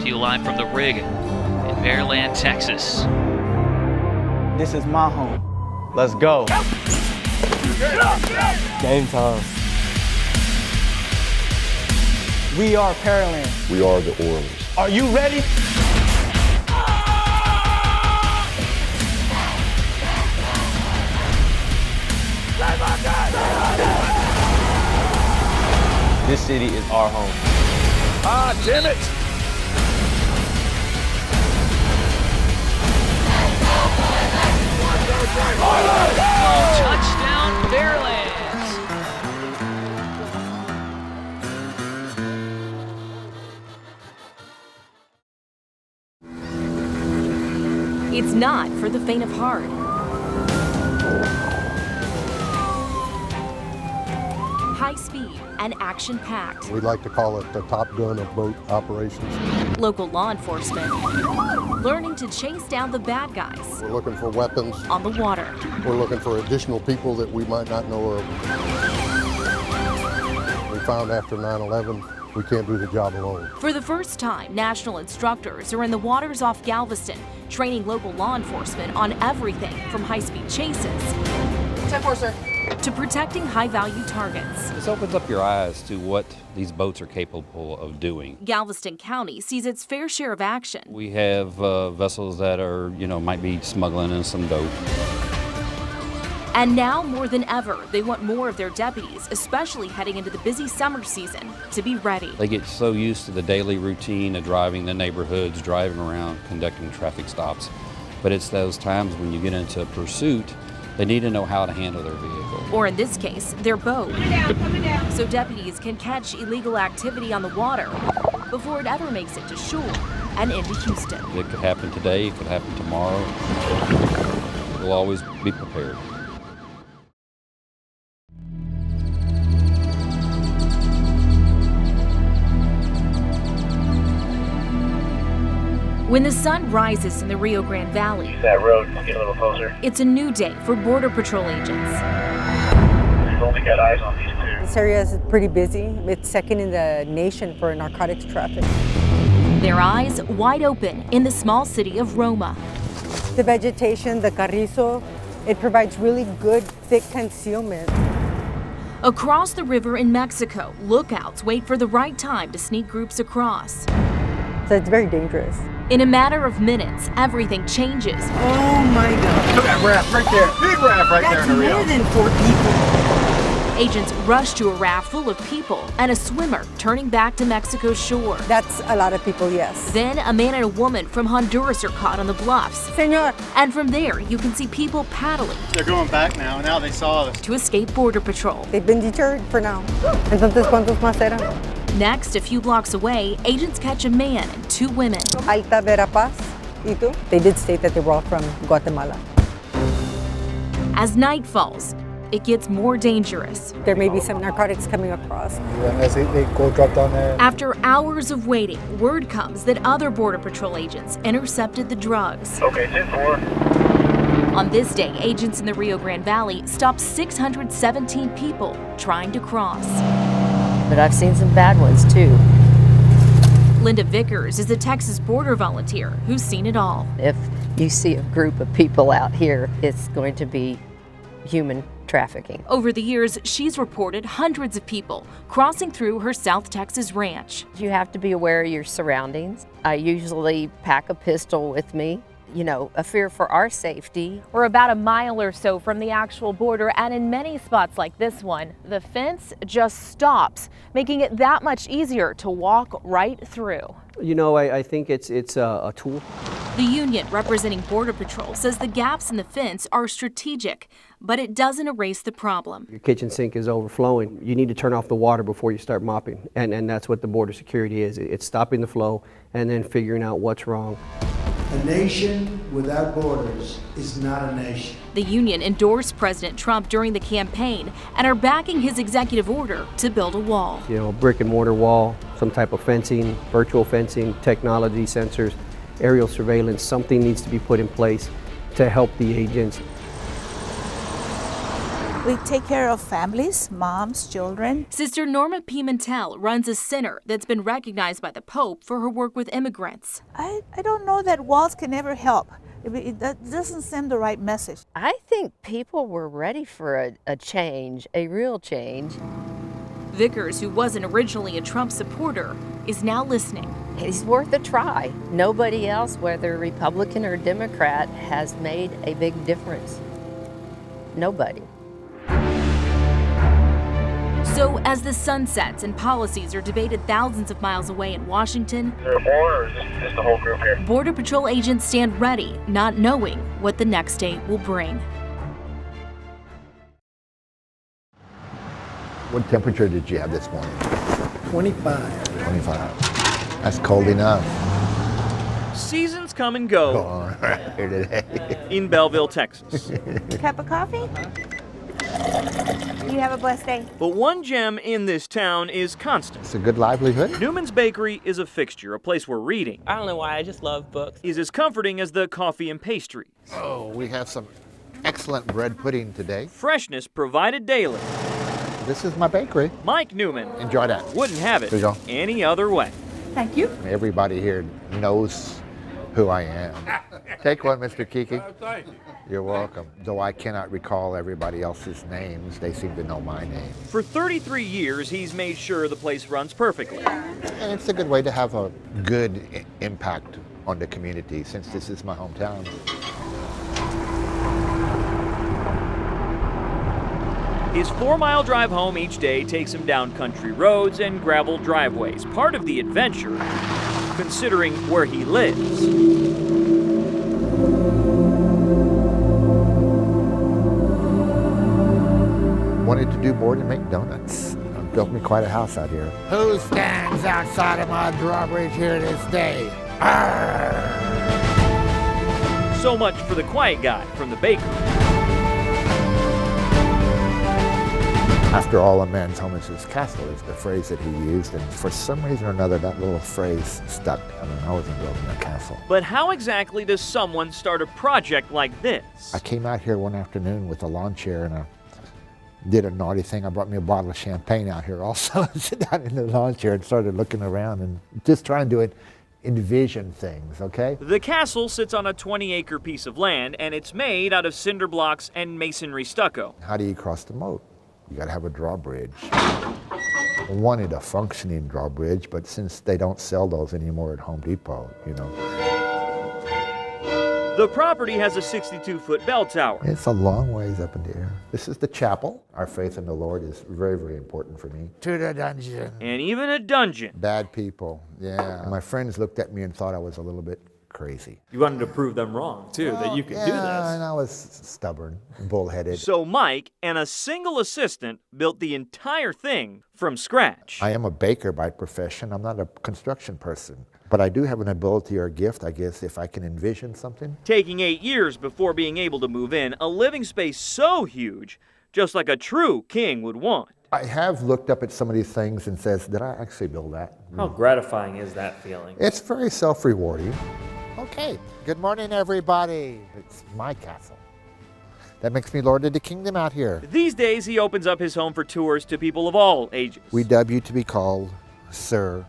you live from the rig in Pearland, Texas. This is my home. Let's go. Game time. We are Pearland. We are the Oilers. Are you ready? This city is our home. Ah, damn it! Touchdown, Pearland! It's not for the faint of heart. High speed and action-packed. We like to call it the Top Gun of boat operations. Local law enforcement learning to chase down the bad guys We're looking for weapons. on the water. We're looking for additional people that we might not know of. We found after 9/11, we can't do the job alone. For the first time, national instructors are in the waters off Galveston, training local law enforcement on everything from high-speed chases 10-4, sir. to protecting high-value targets. This opens up your eyes to what these boats are capable of doing. Galveston County sees its fair share of action. We have vessels that are, might be smuggling in some dope. And now more than ever, they want more of their deputies, especially heading into the busy summer season, to be ready. They get so used to the daily routine of driving the neighborhoods, driving around, conducting traffic stops. But it's those times when you get into pursuit, they need to know how to handle their vehicle. Or in this case, their boat. Coming down. So deputies can catch illegal activity on the water before it ever makes it to shore and into Houston. It could happen today, it could happen tomorrow. We'll always be prepared. When the sun rises in the Rio Grande Valley, That road, get a little closer. it's a new day for Border Patrol agents. We've only got eyes on these two. This area is pretty busy. It's second in the nation for narcotics traffic. Their eyes wide open in the small city of Roma. The vegetation, the carrizo, it provides really good, thick concealment. Across the river in Mexico, lookouts wait for the right time to sneak groups across. So it's very dangerous. In a matter of minutes, everything changes. Oh my God. Look at that raft right there. Big raft right there in the Rio. More than 4 people. Agents rush to a raft full of people and a swimmer turning back to Mexico's shore. That's a lot of people, yes. Then a man and a woman from Honduras are caught on the bluffs. Senor, And from there, you can see people paddling They're going back now. Now they saw us. to escape Border Patrol. they've been deterred for now. Entonces, ¿cuántos más eran? Next, a few blocks away, agents catch a man and 2 women. Alta Verapaz. ¿Y tú? They did state that they were all from Guatemala. As night falls, it gets more dangerous. There may be some narcotics coming across. After hours of waiting, word comes that other Border Patrol agents intercepted the drugs. Okay, 10-4. On this day, agents in the Rio Grande Valley stopped 617 people trying to cross. But I've seen some bad ones too. Linda Vickers is a Texas border volunteer who's seen it all. If you see a group of people out here, it's going to be human trafficking. Over the years, she's reported hundreds of people crossing through her South Texas ranch. You have to be aware of your surroundings. I usually pack a pistol with me. A fear for our safety. We're about a mile or so from the actual border, and in many spots like this one, the fence just stops, making it that much easier to walk right through. I think it's a tool. The union representing Border Patrol says the gaps in the fence are strategic, but it doesn't erase the problem. Your kitchen sink is overflowing. You need to turn off the water before you start mopping, and that's what the border security is. It's stopping the flow and then figuring out what's wrong. A nation without borders is not a nation. The union endorsed President Trump during the campaign and are backing his executive order to build a wall. Brick and mortar wall, some type of fencing, virtual fencing, technology, sensors, aerial surveillance, something needs to be put in place to help the agents. We take care of families, moms, children. Sister Norma Pimentel runs a center that's been recognized by the Pope for her work with immigrants. I don't know that walls can ever help. It doesn't send the right message. I think people were ready for a change, a real change. Vickers, who wasn't originally a Trump supporter, is now listening. He's worth a try. Nobody else, whether Republican or Democrat, has made a big difference. Nobody. So as the sun sets and policies are debated thousands of miles away in Washington, Is there more, or is this just the whole group here? Border Patrol agents stand ready, not knowing what the next day will bring. What temperature did you have this morning? 25. 25. That's cold enough. Seasons come and go Oh, here today. in Belleville, Texas. Cup of coffee? You have a blessed day. But one gem in this town is constant. It's a good livelihood. Newman's Bakery is a fixture, a place where reading, I don't know why, I just love books, is as comforting as the coffee and pastries. Oh, we have some excellent bread pudding today. Freshness provided daily. This is my bakery. Mike Newman Enjoy that. wouldn't have it Here you go. any other way. Thank you. Everybody here knows who I am. Take one, Mr. Kiki. Thank you. You're welcome. Though I cannot recall everybody else's names, they seem to know my name. For 33 years, he's made sure the place runs perfectly. And it's a good way to have a good impact on the community since this is my hometown. His 4-mile drive home each day takes him down country roads and gravel driveways, part of the adventure, considering where he lives. Wanted to do more than make donuts. Built me quite a house out here. Who stands outside of my drawbridge here this day? Arr! So much for the quiet guy from the bakery. After all, a man's home is his castle is the phrase that he used, and for some reason or another, that little phrase stuck. I mean, I wasn't building a castle. But how exactly does someone start a project like this? I came out here one afternoon with a lawn chair and I did a naughty thing. I brought me a bottle of champagne out here also. I sit down in the lawn chair and started looking around and just trying to envision things, okay? The castle sits on a 20-acre piece of land, and it's made out of cinder blocks and masonry stucco. How do you cross the moat? You gotta have a drawbridge. I wanted a functioning drawbridge, but since they don't sell those anymore at Home Depot, you know. The property has a 62-foot bell tower. It's a long ways up in the air. This is the chapel. Our faith in the Lord is very, very important for me. To the dungeon. And even a dungeon. Bad people, yeah. My friends looked at me and thought I was a little bit crazy. You wanted to prove them wrong, too, that you could do this. Yeah, and I was stubborn, bullheaded. So Mike and a single assistant built the entire thing from scratch. I am a baker by profession. I'm not a construction person. But I do have an ability or a gift, I guess, if I can envision something. Taking 8 years before being able to move in, a living space so huge, just like a true king would want. I have looked up at some of these things and says, did I actually build that? How gratifying is that feeling? It's very self-rewarding. Okay, good morning, everybody. It's my castle. That makes me Lord of the Kingdom out here. These days, he opens up his home for tours to people of all ages. We dub you to be called Sir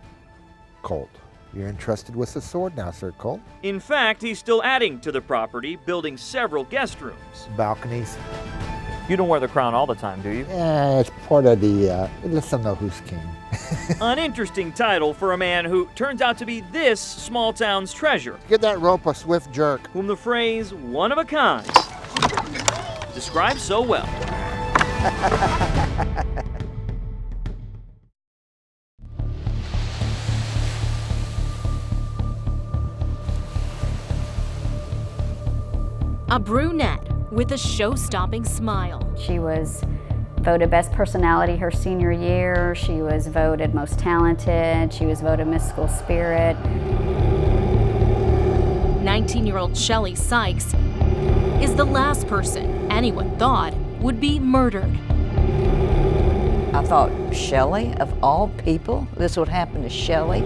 Colt. You're entrusted with the sword now, Sir Colt. In fact, he's still adding to the property, building several guest rooms. Balconies. You don't wear the crown all the time, do you? Yeah, it's part of the, lets them know who's king. An interesting title for a man who turns out to be this small town's treasure. Give that rope a swift jerk. Whom the phrase, one of a kind, describes so well. A brunette with a show-stopping smile. She was voted Best Personality her senior year. She was voted Most Talented. She was voted Miss School Spirit. 19-year-old Shelley Sykes is the last person anyone thought would be murdered. I thought, Shelley, of all people, this would happen to Shelley?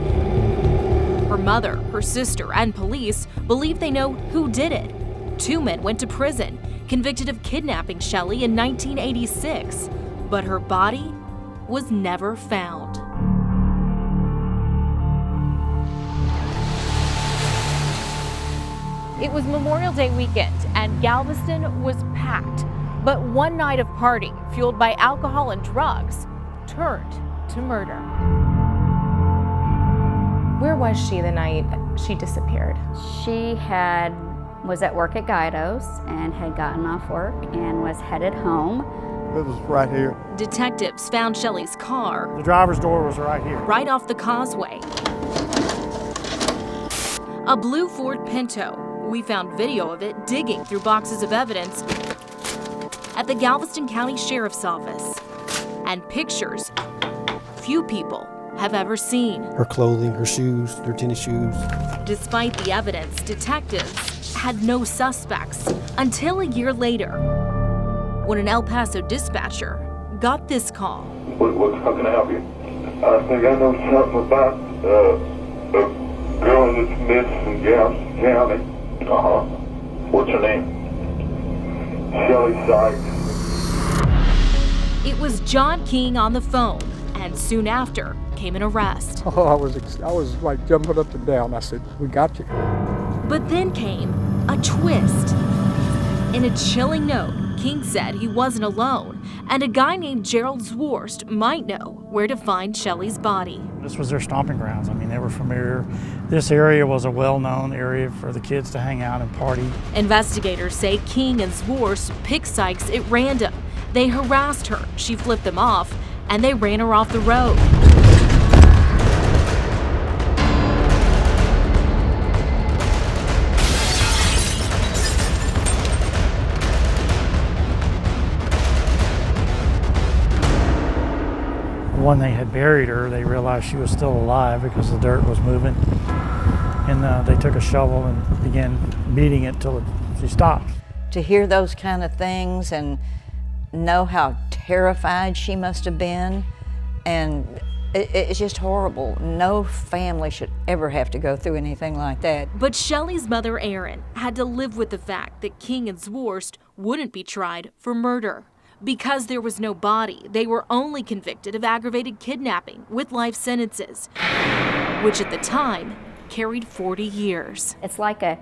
Her mother, her sister, and police believe they know who did it. 2 men went to prison. convicted of kidnapping Shelley in 1986, but her body was never found. It was Memorial Day weekend and Galveston was packed. But one night of partying, fueled by alcohol and drugs, turned to murder. Where was she the night she disappeared? She was at work at Guido's and had gotten off work and was headed home. It was right here. Detectives found Shelley's car. The driver's door was right here. Right off the causeway. A blue Ford Pinto. We found video of it digging through boxes of evidence at the Galveston County Sheriff's Office. And pictures few people have ever seen. Her clothing, her shoes, her tennis shoes. Despite the evidence, detectives had no suspects until a year later, when an El Paso dispatcher got this call. How can I help you? I think I know something about a girl that's missing in Galveston County. What's her name? Shelley Sykes. It was John King on the phone, and soon after came an arrest. Oh, I was like jumping up and down. I said, "We got you." But then came a twist. In a chilling note, King said he wasn't alone, and a guy named Gerald Zwarst might know where to find Shelley's body. This was their stomping grounds. I mean, they were familiar. This area was a well-known area for the kids to hang out and party. Investigators say King and Zwarst picked Sykes at random. They harassed her, she flipped them off, and they ran her off the road. When they had buried her, they realized she was still alive because the dirt was moving. And they took a shovel and began beating it till she stopped. To hear those kind of things and know how terrified she must have been, and it's just horrible. No family should ever have to go through anything like that. But Shelley's mother, Erin, had to live with the fact that King and Zwarst wouldn't be tried for murder. Because there was no body, they were only convicted of aggravated kidnapping with life sentences, which at the time carried 40 years. It's like a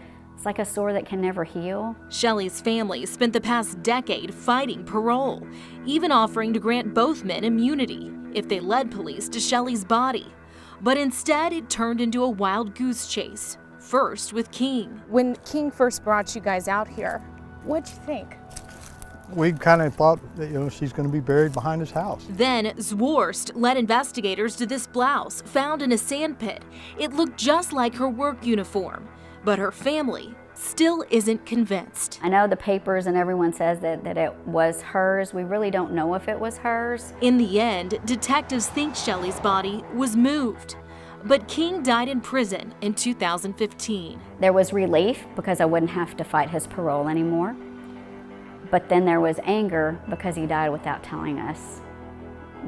sore that can never heal. Shelley's family spent the past decade fighting parole, even offering to grant both men immunity if they led police to Shelley's body. But instead, it turned into a wild goose chase, first with King. When King first brought you guys out here, what'd you think? We kind of thought that, she's going to be buried behind his house. Then Zwarst led investigators to this blouse found in a sand pit. It looked just like her work uniform, but her family still isn't convinced. I know the papers and everyone says that it was hers. We really don't know if it was hers. In the end, detectives think Shelley's body was moved. But King died in prison in 2015. There was relief because I wouldn't have to fight his parole anymore. But then there was anger because he died without telling us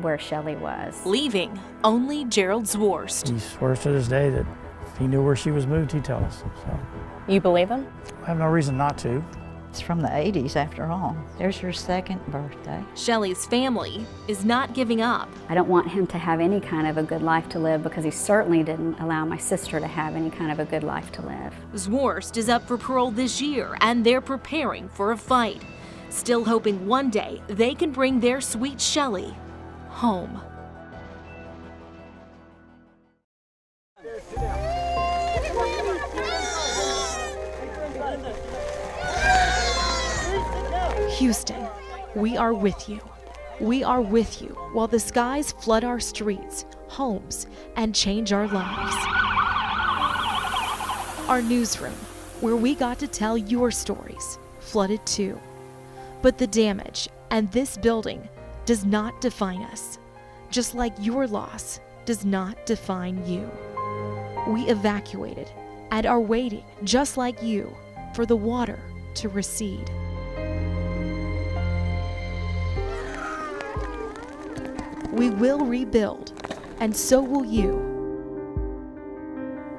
where Shelley was. Leaving only Gerald Zwarst. He swears to this day that if he knew where she was moved, he'd tell us. So You believe him? I have no reason not to. It's from the 80s after all. There's your second birthday. Shelley's family is not giving up. I don't want him to have any kind of a good life to live because he certainly didn't allow my sister to have any kind of a good life to live. Zwarst is up for parole this year, and they're preparing for a fight. Still hoping one day they can bring their sweet Shelley home. Houston, we are with you. We are with you while the skies flood our streets, homes, and change our lives. Our newsroom, where we got to tell your stories, flooded too. But the damage and this building does not define us, just like your loss does not define you. We evacuated and are waiting, just like you, for the water to recede. We will rebuild, and so will you.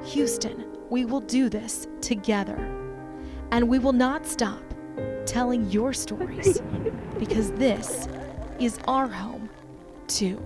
Houston, we will do this together, and we will not stop telling your stories because this is our home, too.